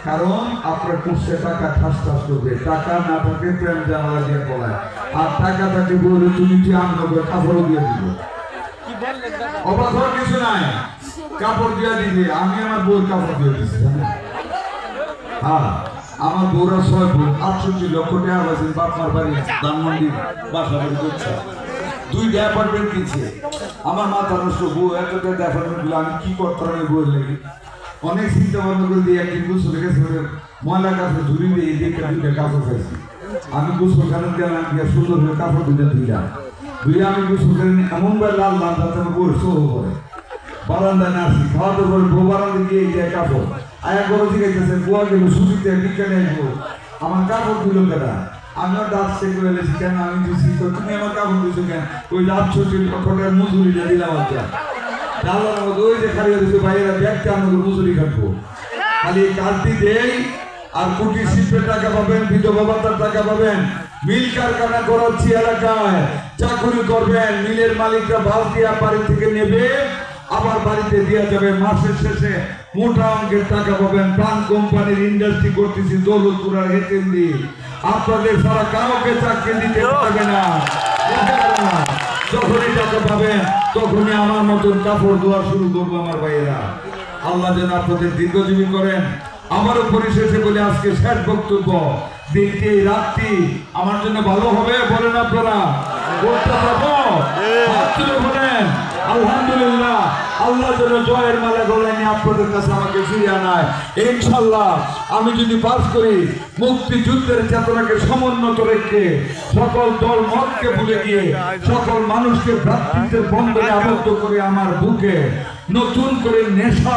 কারণ আপনার কুষ্ঠে টাকা ঠাস ঠাস করবে, টাকা না থাকে প্রেম জানালা দিয়ে পলায়, আর টাকা থাকে বলে তুমি কি আনন্দ করে কাপড় দিয়ে দিব, অবাক হওয়ার কিছু নাই, কাপড় দিয়ে দিবে। আমি আমার বউর কাপড় দিয়ে দিচ্ছি, হ্যাঁ আমার বউরা 6 বোন 68 লক্ষ টাকা আছে, বাপমার বাড়ি ধানমন্ডি বাসা বাড়ি করছে, 2টা অ্যাপার্টমেন্ট কিনছে। আমার মাথা নষ্ট, বউ এতটা অ্যাপার্টমেন্ট গুলো আমি কি করতাম এই বউয়ের লেগে, অনেক চিন্তা ভাবনা করে দিয়ে একদিন গোসল গেছে, ময়লা কাপড় ধুলি দিয়ে দেখে 2টা কাপড় খাইছি। আমি গোসল খানে গেলাম, গিয়ে সুন্দর করে কাপড় 2টা ধুইলাম, ধুইয়া আমি গোসল করে এমন ভাবে লাল লাল যাতে আমার বউয়ের সহ করে বারান্দায় না আসি, খাওয়া দাওয়ার পরে বউ বারান্দা গিয়ে এই যে কাপড় আয়া গরো জিগাইতেছে, বুয়া গেল ছুটিতে বিজ্ঞানে আসবো, আমার কাপড় দিল কেনা, আমিও দাঁত চেক করে এসেছি, কেন আমি দিচ্ছি তো তুমি আমার কাপড় দিচ্ছ কেন, ওই 68 লক্ষ টাকার মজুরিটা দিলাম আজকে, ডালার মধ্যে ওই যে খালি দিচ্ছে ভাইয়েরা ব্যাগটা আমাদের মজুরি কাটবো, খালি কাটতি দেই আর কুটির শিল্পের টাকা পাবেন, বিধবা ভাতার টাকা পাবেন, মিল কারখানা করাচ্ছি এলাকায় চাকরি করবেন, মিলের মালিকরা ভাল দিয়া বাড়ি থেকে নেবে, আবার বাড়িতে দেওয়া যাবে, মাসের শেষে মোটা অঙ্কের টাকা পাবেন। প্রাণ কোম্পানির ইন্ডাস্ট্রি করতেছি দৌলতপুর আর হেতেন্দি, আপনাদের সারা কাউকে চাকরি দিতে পারবে না। যখনই টাকা পাবেন তখনই আমার মতন কাপড় ধোয়া শুরু করবো আমার ভাইয়েরা। আল্লাহ যেন আপনাদের দীর্ঘজীবী করেন। আমারও পরিশেষে বলে আজকে শেষ বক্তব্য, দিনটি এই রাতটি আমার জন্য ভালো হবে বলেন আপনারা, বলতে পারবো বলেন আলহামদুলিল্লাহ। আল্লাহ যেন জয়ের মালা গলায় নিয়ে আপনাদের কাছে আমাকে ফিরিয়ে আনায় ইনশাল্লাহ। আমি যদি পাস করি, মুক্তিযুদ্ধের চেতনাকে সমুন্নত রেখে সকল দল মতকে ভুলে গিয়ে সকল মানুষকে ভ্রাতৃত্বের বন্ধনে আবদ্ধ করে আমার বুকে নতুন করে নেশা